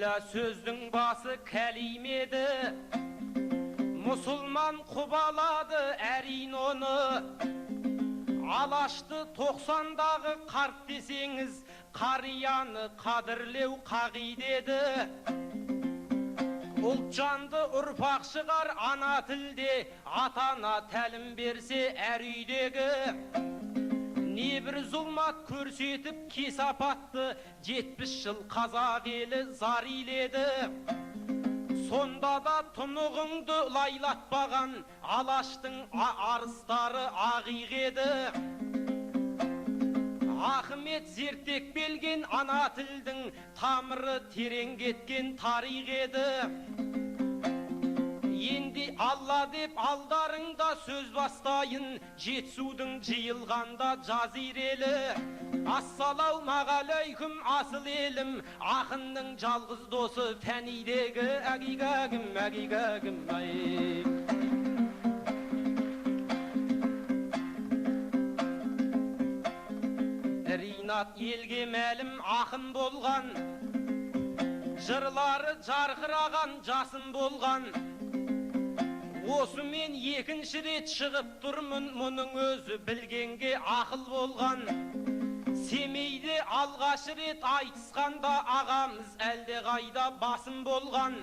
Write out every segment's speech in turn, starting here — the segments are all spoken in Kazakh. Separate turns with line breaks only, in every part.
Bismillah sözdün bası kelimedi. Musulman kubaladı erin onu. Alaştı 90'dağı kart deseniz, kariyanı kadirlev kagidedi. Ultcandı urpak çıkar ana tilde, atana telim berse er üydegi. Ne bir zulmat körsetip kesapattı, 70 yıl kazak eli zar iledi. Sonda da tunuğundu laylatpagan, alaştın arısları ağiğedi. Ahmet zertek belgen ana tildin, tamırı tereң ketken tarih edi. Endi Allah dep aldarыңda söz bastayın, Жетісудың жиылғанда жазирелі. Ассалаумағалейкум асыл елім, ақынның жалғыз досы фәнидегі әгигәгім, әгигәгім ай. Ринат елге мәлім ақын болған, жырлары жарқыраған жасын болған. Осы мен екінші рет шығып тұрмын, мұның өзі білгенге ақыл болған. Семейде алғаш рет айтысқанда ағамыз әлде қайда басым болған.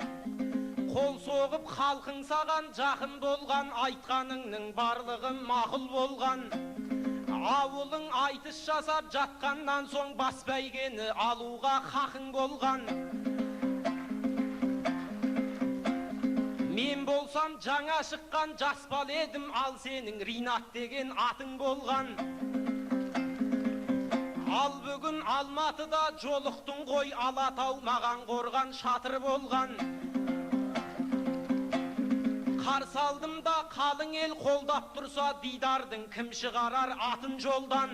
Қол соғып халқың саған жақын болған, айтқаныңның барлығы мақұл болған. Ауылың айтыс жасап жатқаннан соң бас бәйгені алуға хақың болған. Мен болсам жаңа шыққан жас бал едім, ал сенің Ринат деген атың болған. Ал бүгін Алматыда жолықтың ғой, Алатау маған қорған шатыр болған. Қарсы алдымда қалың ел қолдап тұрса, Дидардың кім шығарар атын жолдан.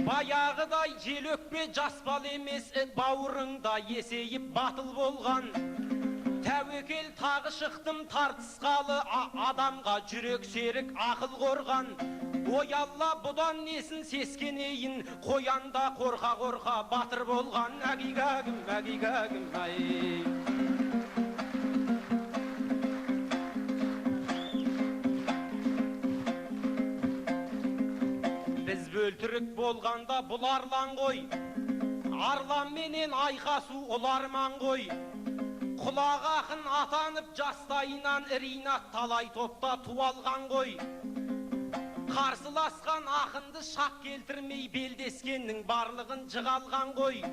Баяғыдай жел өкпе жас бал емес, бауырыңда есейіп батыл болған. Тәуекел тағы шықтым тартысқалы, адамға жүрек серік ақыл қорған. Ой Алла, бұдан несін сескенейін, қоянда қорқа-қорқа батыр болған. Әгигәгім, әгигәгім ай. Біз бөлтірік болғанда бұл арлан ғой, арлан менен айқасу оларман ғой. Құлақ ақын атанып жастайынан Ринат талай топта туалған ғой. Қарсыласқан ақынды шақ келтірмей белдескеннің барлығын жығалған ғой.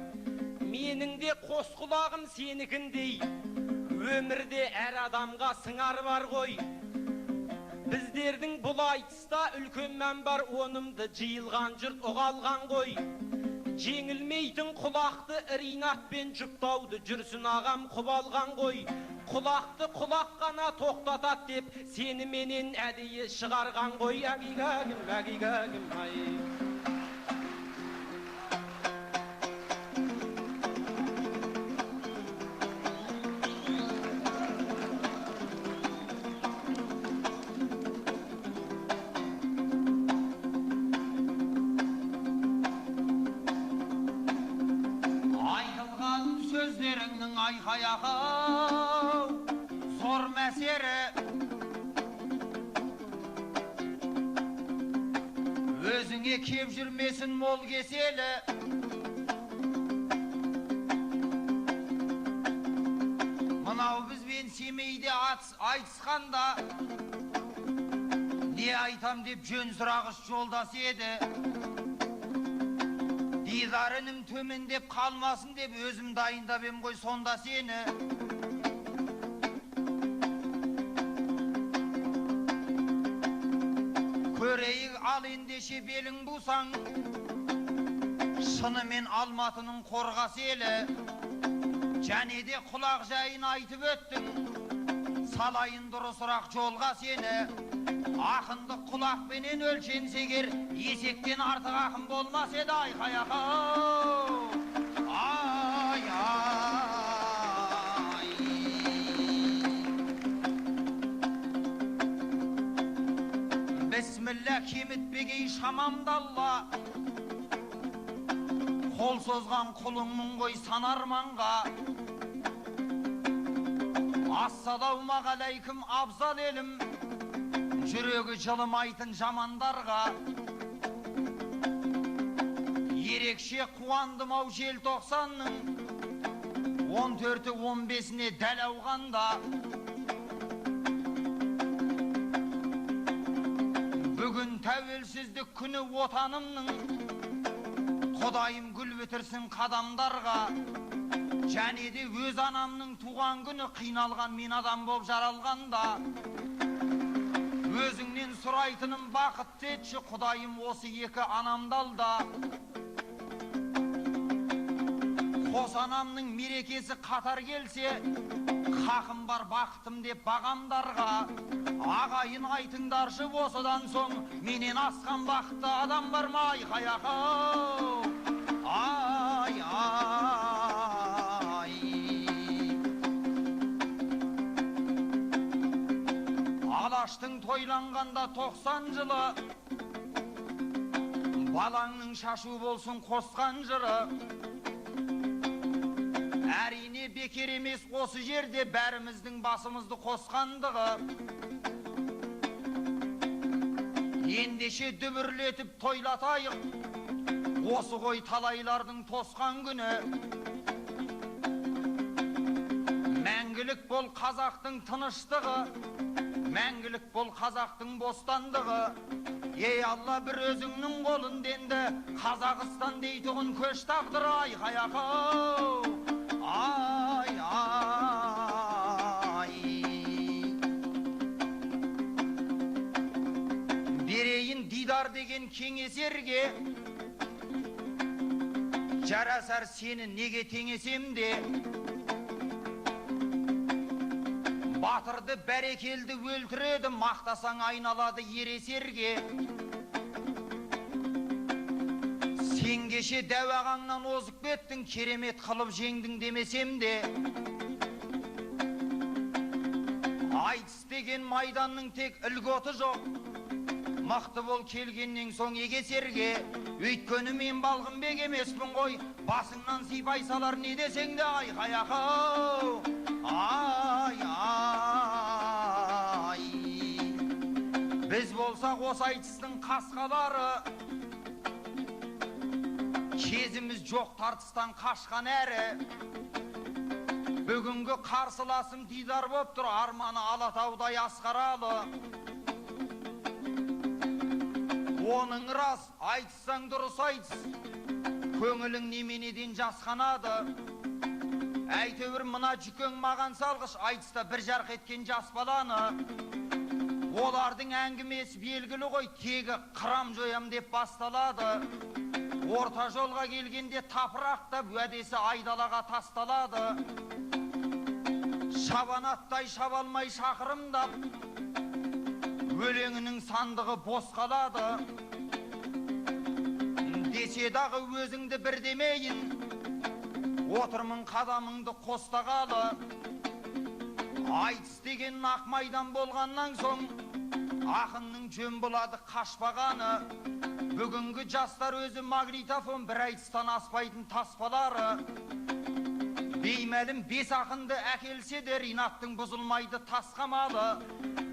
Менің де қос құлағым сенікіндей, өмірде әр адамға сыңар бар ғой. Біздердің бұл айтыста үлкен мән бар, онымды жиылған жұрт ұғалған ғой. Жеңілмейтін құлақты Ринатпен жұптауды жүрсін ағам құбалған ғой. Құлақты құлақ қана тоқтатат деп сені менен әдейі шығарған ғой. Әгигәгім, әгигәгім ай.
Айқаяқау зор мәсері, өзіңе кеп жүрмесін мол кеселі. Мынау бізбен Семейде айтысқанда, не айтам деп жөн сұрағыш жолдас еді. Дидарының төмендеп қалмасын деп өзім дайындап ем ғой сонда сені. Көрейік ал ендеше белің бұлсаң, шынымен Алматының қорғас елі. Және де құлақ жайын айтып өттің, салайын дұрысырақ жолға сені. Ақындық құлақпенен өлшенсегер, есектен артық ақын болмас еді. Айқаяқау ай ай. Бісміллә, кемітпегей шамамдалла, Kol sozgan kulunmun koy sanarmanға. Assalamualeykum abzal elim, жүрегі жылымайтын жамандарға. Ерекше қуандым ау желтоқсанның 14-15-іне дәл ауғанда. Бүгін тәуелсіздік күні отанымның, Құдайым гүл бітірсін қадамдарға. Және де өз анамның туған күні қиналған мен адам болып жаралғанда. Өзіңнен сұрайтыным бақытты етші Құдайым осы екі анамдалда. Қос анамның мерекесі қатар келсе, хақым бар бақытым деп бағамдарға. Ағайын айтыңдаршы осыдан соң, менен асқан бақытты адам бар ма? Айқай-ақау, ай-ай. Алаштың тойланғанда 90 жылы, балаңның шашу болсын қосқан жыры. Әрине бекер емес осы жерде бәріміздің басымызды қосқандығы. Ендеше дүбірлетіп тойлатайық, осы ғой талайлардың тосқан күні. Мәңгілік бол қазақтың тыныштығы, мәңгілік бол қазақтың бостандығы. Ей Алла, бір өзіңнің қолын денді, Қазақстан дейтұғын көш тағдыры. Айқай-ақау, ай-ай. Берейін дидар деген кеңесерге, жарасар сені неге теңесем де. Батырды бәрекелді өлтіреді, мақтасаң айналады ересерге. Сен кеше дәуағаңнан озып кеттің, керемет қылып жеңдің демесем де. Айтыс деген майданның тек үлготы жоқ, мықты бол келгеннен соң егесерге. Өйткені мен балғынбек емеспін ғой, басыңнан сипай салар не десең де. Айқай-ақау, ай-ай. Біз болсақ осы айтыстың қасқалары, кезіміз жоқ тартыстан қашқан әрі. Бүгінгі қарсыласым дидар боп тұр, арманы Алатаудай асқаралы. Оның рас, айтсаң дұрыс айтыс, көңілің неменеден жасқанады. Әйтеуір мына жүкең маған салғыш, айтыста бір жарқ еткен жас баланы. Олардың әңгімесі белгілі ғой, тегі қырам жоям деп басталады. Орта жолға келгенде тапырақтап, уәдесі айдалаға тасталады. Шабанаттай шабалмай шақырымдап, өлеңінің сандығы бос қалады. Десе дағы өзіңді бір демейін, отырмын қадамыңды қостағалы. Айтыс деген ақ майдан болғаннан соң, ақынның жөн болады қашпағаны. Бүгінгі жастар өзі магнитофон, бір айтыстан аспайтын таспалары. Беймәлім бес ақынды әкелсе де, ринаттың бұзылмайды тасқамалы.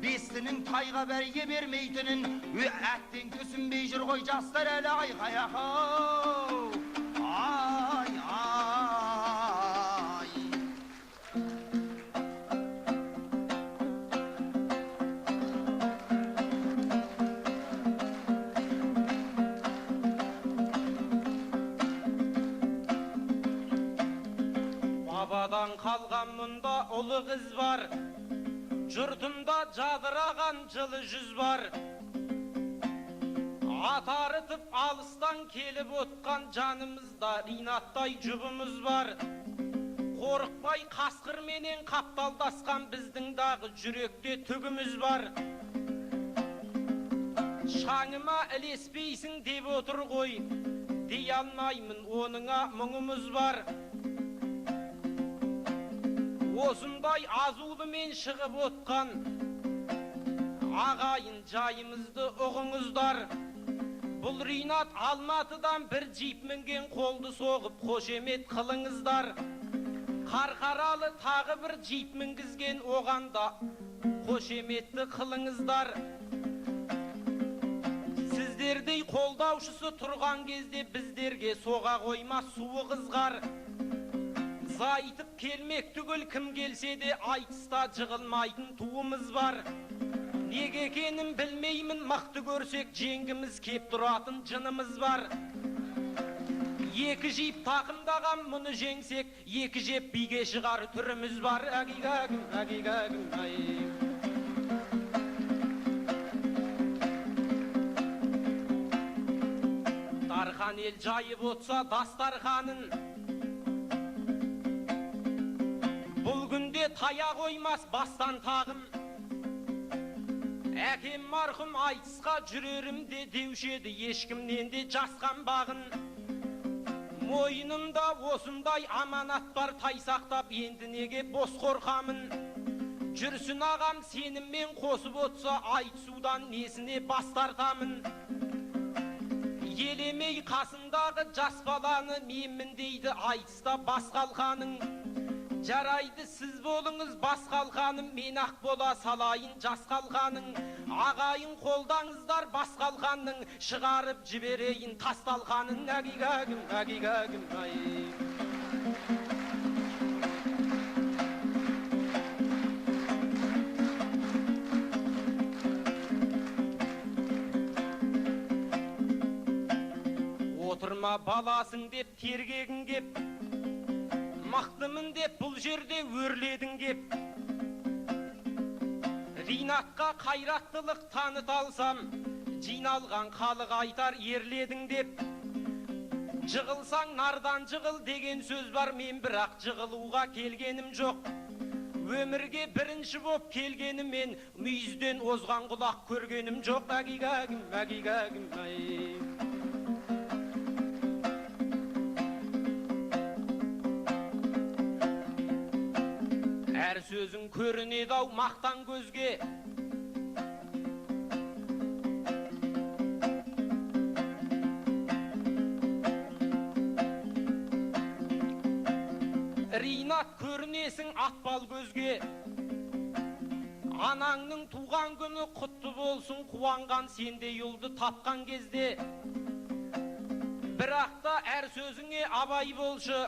Бестінің тайға бәйге бермейтінін әттен түсінбей жүр ғой жастар әлі. Айқай-ақау, ай-ай.
Бабадан қалған мұнда ұлы қыз бар, жұртында жадыраған жылы жүз бар. Атарытып алыстан келіп отқан жанымызда ринаттай жұбымыз бар. Қорықпай қасқырменен қапталдасқан біздің дағы жүректе түгіміз бар. Шаңыма ілеспейсің деп отыр ғой, дей алмаймын, оныңа мұңымыз бар. Осындай азулымен шығып отқан ағайын жайымызды ұғыңыздар. Бұл Ринат Алматыдан бір джип мінген қолды соғып қошемет қылыңыздар. Қарқаралы тағы бір джип мінгізген оғанда қошеметті қылыңыздар. Сіздердей қолдаушысы тұрған кезде біздерге соға қоймас суы қызғар. Зайтып келмек түгіл кім келсе де айтыста жығылмайтын туымыз бар. Неге екенін білмеймін, мықты көрсек жеңгіміз кеп тұратын жынымыз бар. Екі жип тақымдаған мұны жеңсек, екі жеп биге шығар түріміз бар. Әгигәгім, әгигәгім, ай. Дархан ел жайып отса дастарханын, бұл күнде тая қоймас бастан тағым. Әкем марқұм айтысқа жүрерімде деушеді, ешкімнен де жасқан бағын. Мойнымда осындай аманат бар, тайсақтап енді неге бос қорқамын. Жүрсін ағам сеніммен қосып отса, айтысудан несіне бас тартамын. Елемей қасындағы жас баланы менмін дейді айтыста бас қалқаның. Жарайды сіз болыңыз бас қалқаным, мен ақ бола салайын жас қалқаның. Ағайын қолдаңыздар бас қалқанның, шығарып жіберейін тас талқанын. Әгигәгім, әгигәгім, ай. Отырма баласың деп тергегін кеп, мақтымын деп бұл жерде өрледің кеп. Ринатқа қайраттылық таныт алсам, жиналған халық айтар ерледің деп. Жығылсаң нардан жығыл деген сөз бар, мен бірақ жығылуға келгенім жоқ. Өмірге бірінші боп келгенімен мүйізден озған құлақ көргенім жоқ. Әгигәгім, әгигәгім, ай. Әр сөзің көрінеді ау мақтан көзге. Ринат көрінесің атпал көзге. Анаңның туған күні құтты болсын, қуанған сендей ұлды тапқан кезде. Бірақ та әр сөзіңе абай болшы,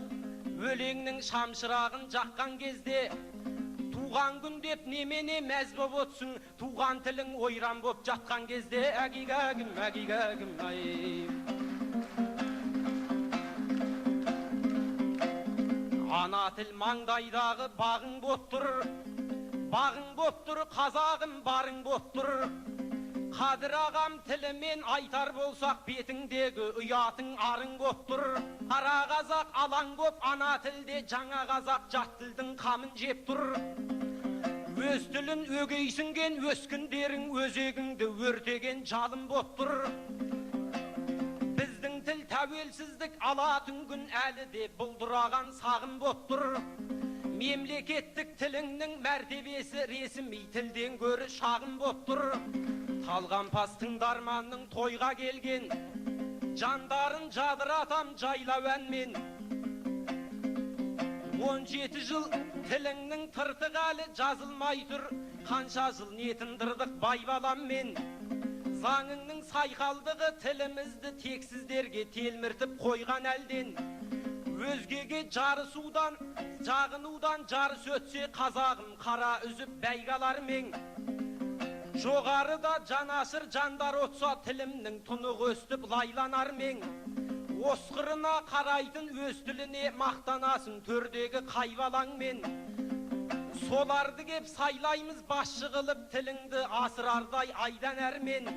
өлеңнің шамшырағын жаққан кезде. Туған күн деп немене мәз боп отсың, туған тілің ойран боп жатқан кезде. Әгигәгім, әгигәгім, ай. Ана тіл маңдайдағы бағың боп тұр, бағың боп тұр, қазағым барың боп тұр. Қадыр ағам тілімен айтар болсақ, бетіңдегі ұятың арың боп тұр. Қара қазақ алаң боп ана тілде, жаңа қазақ жат тілдің қамын жеп тұр. Өз тілін өгейсінген өскіндерің, өзегіңді өртеген жалын боп тұр. Біздің тіл тәуелсіздік алатын күн әлі де бұлдыраған сағын боп тұр. Мемлекеттік тіліңнің мәртебесі ресми тілден гөрі шағын боп тұр. Талғампаз тыңдарманның тойға келген, жандарын жадыратам жайлау әнмен. 17 жыл тіліңнің тыртық әлі жазылмай тұр, қанша жыл не тындырдық бай баламмен. Заңыңның сайқалдығы тілімізді тексіздерге телміртіп қойған әлден. Өзгеге жарысудан, жағынудан жарыс өтсе, қазағым қара үзіп бәйгалар мен. Жоғарыда жанашыр жандар отса, тілімнің тұнық өстіп лайланар мен. Осқырына қарайтын өз тіліне мақтанасың төрдегі қайбалаңмен. Соларды кеп сайлаймыз басшы қылып, тіліңді асырардай айдан әрмен.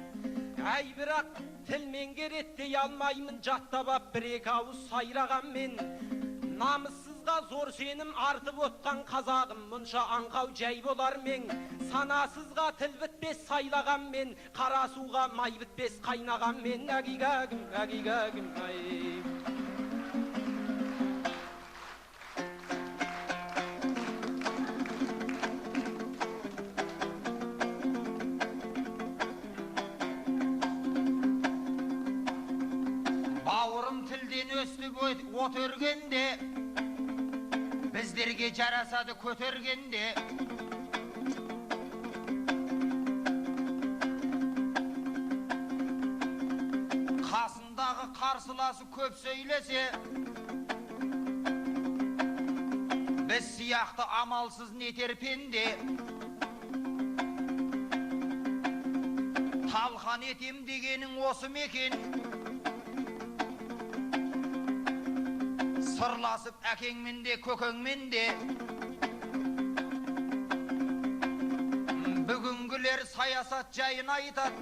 Әй бірақ тіл меңгереттей алмаймын, жаттап бір-екі ауыз сайрағанмен. Намыссызға зор сенім артып отқан қазағым, мұнша аңқау жай болар мен. Санасызға тіл бітпес сайлаған мен, қара суға май бітпес қайнаған мен. Әгигәгім, әгигәгім, ай.
өстіп отөргенде, біздерге жарасады көтергенде. Қасындағы қарсыласы көп сөйлесе, біз сияқты амалсыз нетер пенде. Талқан етем дегенің осы мекен, сырласып әкеңмен де көкеңмен де. Бүгінгілер саясат жайын айтады,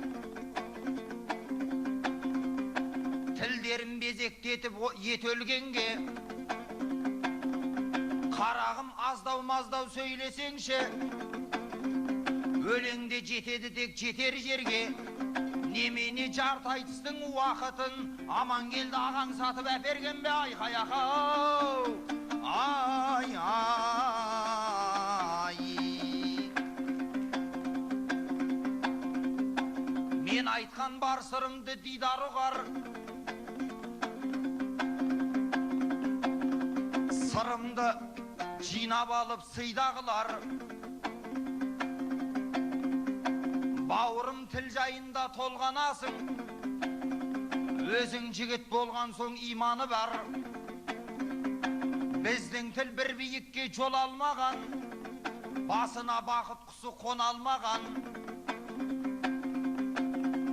тілдерін безектетіп ет өлгенге. Қарағым аздау-маздау сөйлесеңші, өлеңде жетеді тек жетер жерге. Немене жарты айтыстың уақытын аман келді ағаң сатып әперген бе? Айқай ақау, ай ай. Мен айтқан бар сырымды дидар ұғар, сырымды жинап алып сыйдағылар. Бауырым тіл жайында толғанасың, өзің жігіт болған соң иманы бар. Біздің тіл бір биікке жол алмаған, басына бақыт құсы қона алмаған.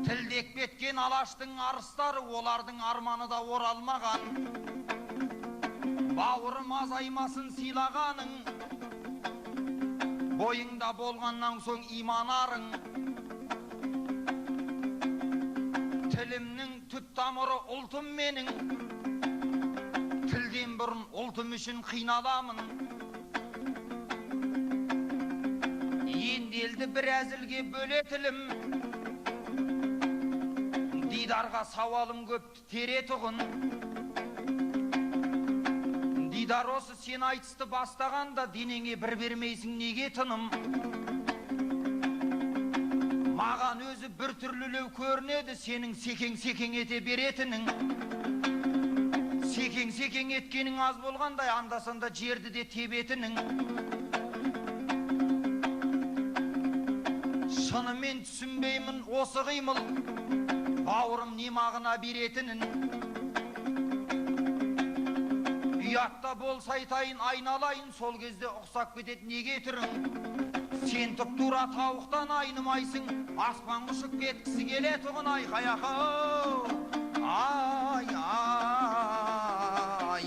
Тілдек беткен алаштың арыстары, олардың арманы да оралмаған. Бауырым азаймасын сыйлағаның, бойыңда болғаннан соң иманарың. Тілімнің түп тамыры ұлтым менің, тілден бұрын ұлтым үшін қиналамын. Енделді бір әзілге бөлетілім, дидарға сауалым көпті теретұғын. Дидар осы сен айтысты бастағанда, денеңе бір бермейсің неге тыным? Маған өзі бір түрлілеу көрінеді, сенің секең-секең ете беретінің. Секең-секең еткенің аз болғандай, анда-санда жерді де тебетінің. Шынымен түсінбеймін осы қимыл, бауырым не мағына беретінін. Ұятта болса айтайын, айналайын, сол кезде ұқсап кетеді неге түрің? Сен тұп-тура тауықтан айнымайсың, аспан құшып кеткісі келетұғын. Айқай ақау, ай ай.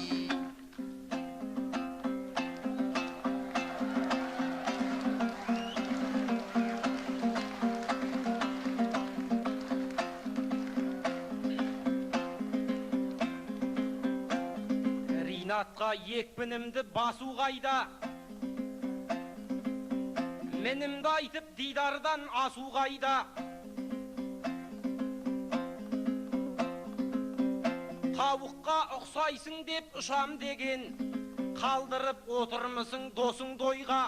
Ринатқа екпінімді басу қайда, менімді айтып дидардан асу қайда. Тауыққа ұқсайсың деп ұшам деген, қалдырып отырмысың досың дойға.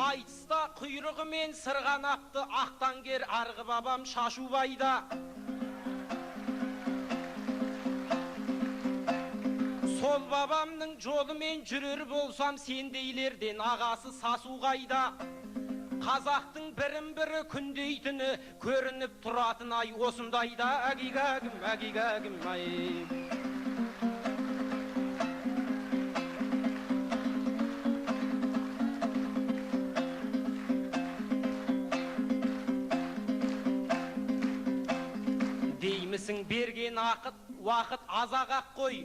Айтыста құйрығымен сырғанапты ақтангер арғы бабам Шашубайда. Сол бабамның жолымен жүрер болсам, сендейлерден ағасы Сасу қайда. Қазақтың бірін-бірі күндейтіні көрініп тұратын ай осындайда. Әгигәгім, әгигәгім ай. Деймісің берген уақыт азақ ақ қой.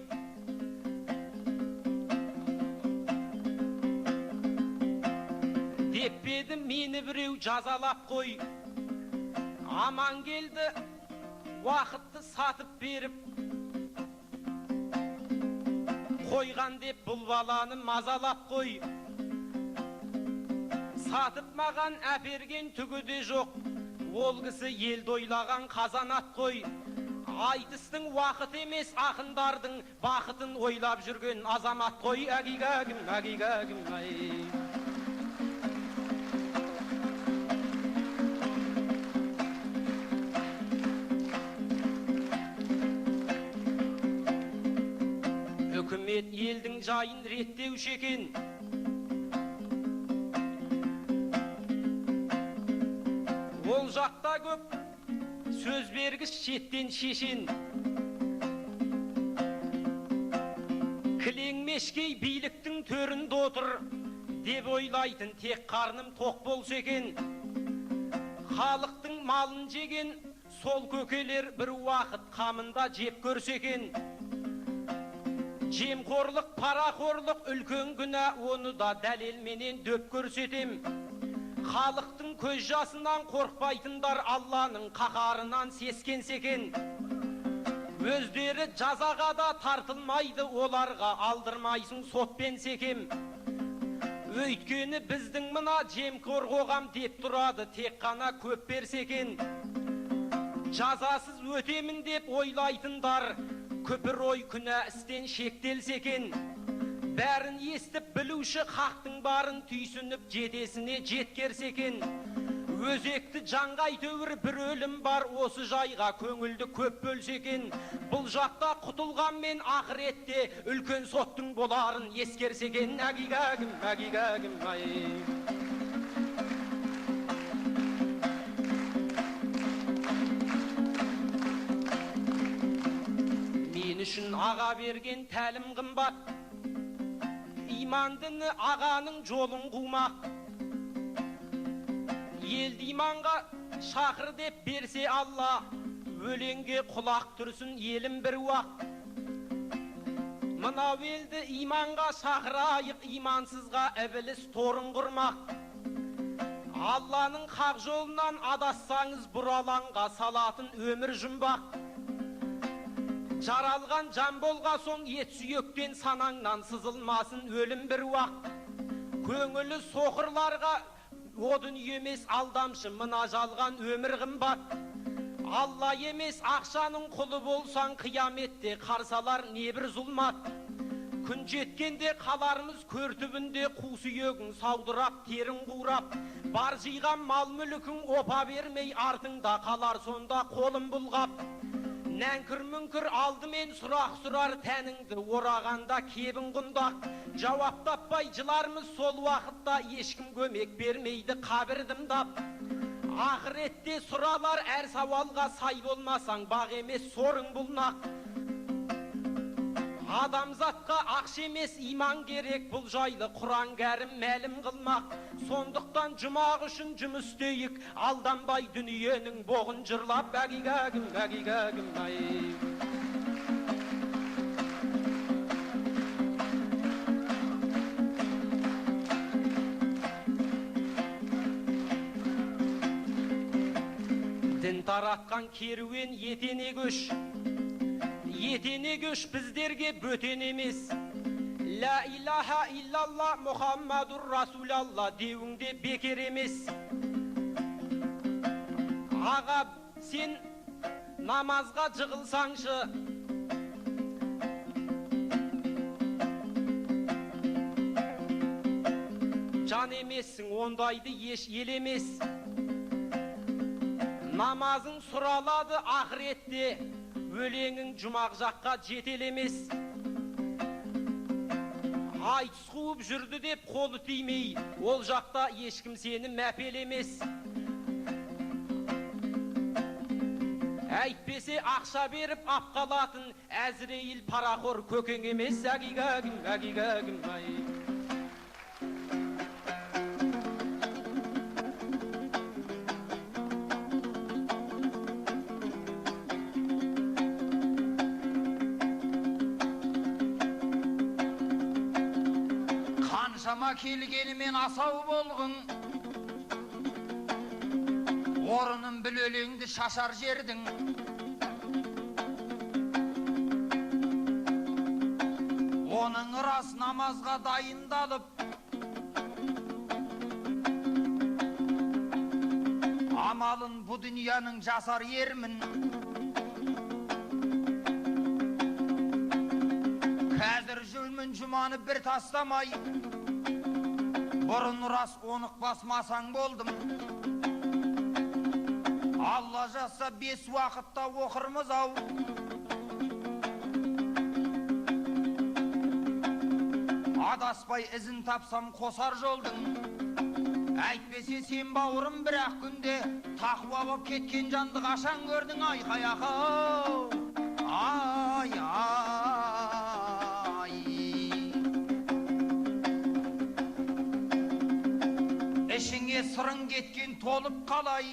Деппеді мені біреу жазалап қой. Аман келді уақытты сатып беріп, қойған деп бұл баланы мазалап қой. Сатып маған әперген түгі де жоқ, ол кісі елді ойлаған қазанат қой. Айтыстың уақыт емес, ақындардың бақытын ойлап жүрген азамат қой. Әгигәгім, әгигәгім ай. үкімет елдің жайын реттеуші екен. Ол жақта көп сөз бергіш шеттен шешен. Кілеңмешкей биліктің төрінде отыр деп ойлайтын тек қарным тоқ болса екен. Халықтың малын жеген сол көкелер бір уақыт қамында жеп көрсе екен. Жемқорлық, парақорлық үлкен күнә, оны да дәлелменен дөп көрсетем. Халықтың көз жасынан қорқпайтындар Алланың қаһарынан сескенсе екен. Өздері жазаға да тартылмайды, оларға алдырмайсың сотпен секем. Өйткені біздің мына жемқор қоғам деп тұрады, тек қана көп берсе екен. Жазасыз өтемін деп ойлайтындар көпір ой күнә істен шектелсе екен. Бәрін естіп білуші хақтың барын түйсініп жетесіне жеткерсе екен. Өзекті жаңғай төвір бір өлім бар, осы жайға көңілді көп бөлсе екен. Бұл жақта құтылған мен ақыретте үлкен соттың боларын ескерсе екен. Әгигәгім, әгигәгім, ай. Мен үшін аға берген тәлім қымбат, имандыны ағаның жолын қумақ. Елді иманға шақыр деп берсе Алла, өлеңге құлақ тұрсын елім бір уақ. Мынау елді иманға шақырайық, имансызға ібіліс торын құрмақ. Алланың хақ жолынан адассаңыз бұраланға салатын өмір жұмбақ. Жаралған жан болға соң ет сүйектен санаңнан сызылмасын өлім бір уақ. Көңілі соқырларға о дүние емес алдамшы, мына жалған өмір қымбат. Алла емес ақшаның құлы болсаң, қияметте қарсалар небір зұлмат. Күн жеткенде қаларымыз көр түбінде, қу сүйегің саудырап, терін қурап. Бар жиған мал мүлкің опа бермей, артыңда қалар сонда қолын бұлғап. Нәңкір мүңкір алдымен сұрақ сұрар, тәніңді орағанда кебін құндақ. Жауап таппай жыларымыз сол уақытта, ешкім көмек бермейді қабірдімдап. Ақыретте сұралар әр сауалға, сай болмасаң бақ емес сорың бұлнақ. Адамзатқа ақша емес иман керек, бұл жайлы Құран кәрім мәлім қылмақ. Сондықтан жұмақ үшін жұмыс істейік, алданбай дүниенің боғын жырлап. Әгигәгім, әгигәгім, ай. Дін таратқан керуен етене көш. Етене көш біздерге бөтен емес. Ла илаха иллалла Мұхаммадур Расулалла деуіңде бекер емес. Аға, сен намазға жығылсаңшы, жан емессің, ондайды еш елемес. Намазың сұралады ақыретте, өлеңің жұмақ жаққа жетелемес. Айтыс қуып жүрді деп қолы тимей, ол жақта ешкім сені мәпелемес. Әйтпесе ақша беріп апқалатын әзірейіл парақор көкең емес. Әгигәгім, әгигәгім, ай.
Қаншама келгенімен асау болғың, орынын біл өлеңді шашар жердің. Оның рас намазға дайындалып, амалын бұ дүнияның жасар ермін. Қазір жүлмін жұманы бір тастамай, бұрын рас онық басмасаң болдым. Алла жазса 5 уақытта оқырмыз ау. Адаспай ізін тапсам қосар жолдың. Әйтпесе сен бауырым бір-ақ күнде тақуа боп кеткен жанды қашан көрдің айқай ақау. Ай, ай. Ішіңе сырың кеткен толып қалай.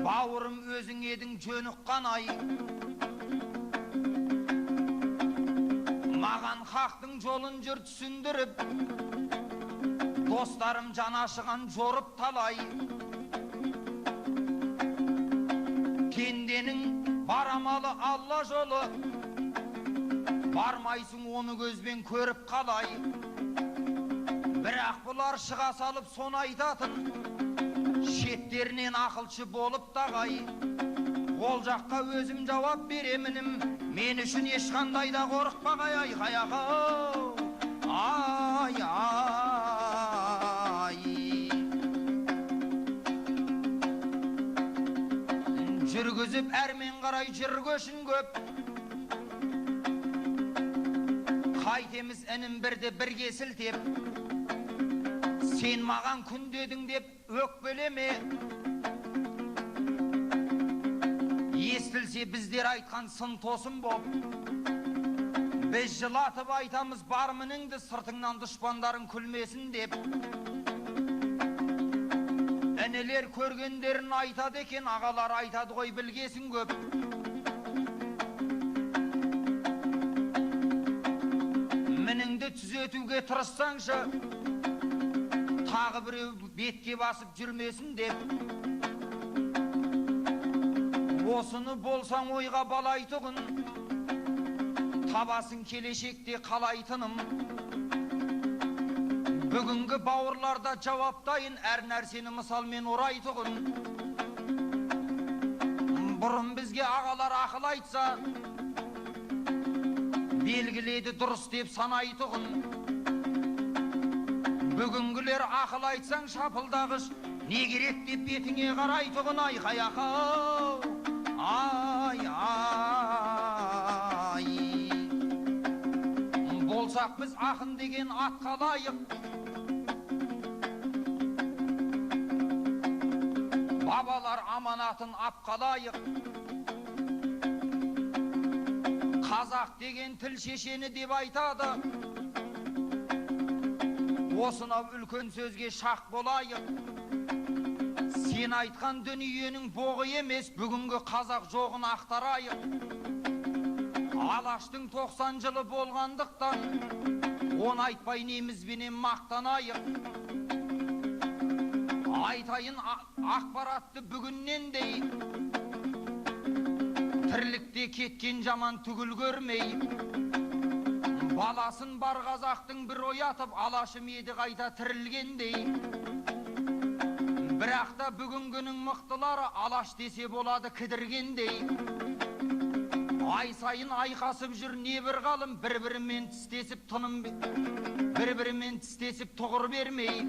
Бауырым өзің едің жөн ұққан ай. Маған хақтың жолын жүр түсіндіріп, достарым жанашыған жорып талай. Кенденің барамалы алла жолы, бармайсың оны көзбен көріп қалай. Бірақ бұлар шыға салып соны айтатын, шеттерінен ақылшы болып тағай. Ол жаққа өзім жауап беремінім, мен үшін ешқандай да қорықпағай айқай ақау. Ай, ай. Жүргізіп әрмен қарай жүргөшін көп. Қайтеміз інім бірді бірге сілтеп, сен маған күн дедің деп өкпелеме. Естілсе біздер айтқан сын тосын боп, біз жылатып айтамыз бар мініңді, сыртыңнан дұшпандарың күлмесін деп. Інілер көргендерін айтады екен, ағалар айтады ғой білгесін көп. Мініңді түзетуге тырыссаңшы, тағы біреу бетке басып жүрмесін деп. Осыны болсаң ойға балайтұғын, табасың келешекте қалайтыным. Бүгінгі бауырларда жауаптайын, әр нәрсені мысалмен орайтұғын. Бұрын бізге ағалар ақыл айтса, белгіледі дұрыс деп санайтұғын. Бүгінгілер ақыл айтсаң шапылдағыш, не керек деп бетіңе қарайтұғын айқай ақау. Ай, ай. Болсақ біз ақын деген атқа лайық, бабалар аманатын апқа лайық. Қазақ деген тіл шешені деп айтады, осынау үлкен сөзге шақ болайық. Сен айтқан дүниенің боғы емес, бүгінгі қазақ жоғын ақтарайық. Алаштың 90 жылы болғандықтан, оны айтпай немізбенен мақтанайық. Айтайын ақпаратты бүгіннен дей, тірлікте кеткен жаман түгіл көрмей. Баласын бар қазақтың бір оятып, алашым еді қайта тірілгендей. Бірақ та бүгінгінің мықтылары алаш десе болады кідіргендей. Ай сайын айқасып жүр не бір ғалым, бір-бірімен тістесіп тыным, бір-бірімен тістесіп тұғыр бермей.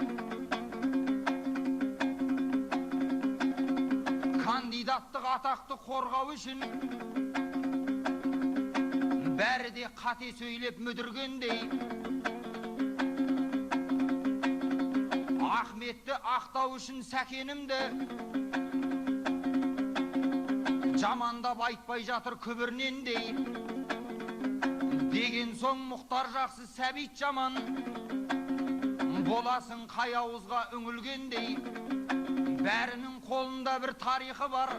Кандидаттық атақты қорғау үшін бәрі де қате сөйлеп мүдіргендей. Ахметті ақтау үшін сәкенімді жамандап айтпай жатыр күбірнендей. Деген соң Мұхтар жақсы, Сәбит жаман, боласың қай ауызға үңілгендей. Бәрінің қолында бір тарихы бар,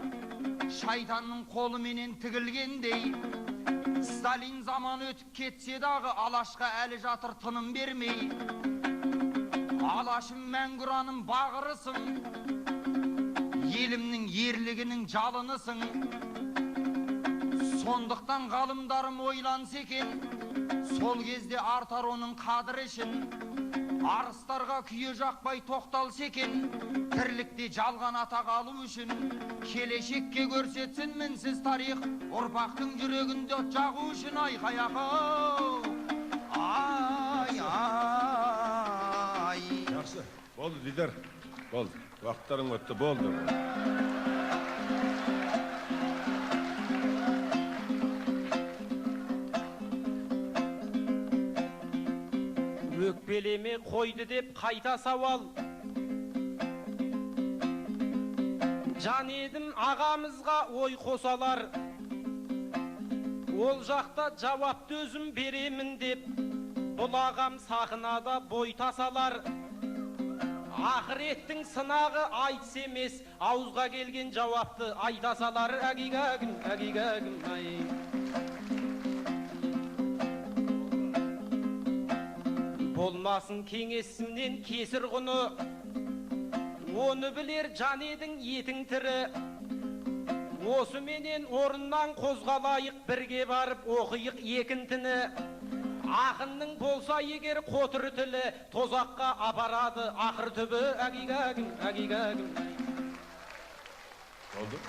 шайтанның қолыменен тігілгендей. Сталин заман өтіп кетсе дағы, алашқа әлі жатыр тыным бермей. Алашым мәңгүраным бағырысың, елімнің ерлігінің жалынысың. Сондықтан ғалымдарым ойланса екен, сол кезде артар оның қадірі үшін. Арыстарға күйе жақпай тоқталса екен, тірлікте жалған атақ алу үшін. Келешекке көрсетсін мінсіз тарих, ұрпақтың жүрегінде жағу үшін айқай ақау. Ай, ай.
Жақсы, болды Дидар, болды. Уақыттарың өтті, болды.
өкпелеме қойды деп қайта сауал. Жан едім ағамызға ой қосалар, ол жақта жауапты өзім беремін деп, бұл ағам сахнада бой тасалар. Ақыреттің сынағы айтыс емес, ауызға келген жауапты айта салар. Әгигәгім, әгигәгім, ай. Болмасын кеңесімнен кесір құны, оны білер жан едің етің тірі. Осы менен орыннан қозғалайық, бірге барып оқиық екінтіні. Ақынның болса егер қотыр тілі, тозаққа апарады ақыр түбі. Әгигәгім, әгигәгім.
Oldu.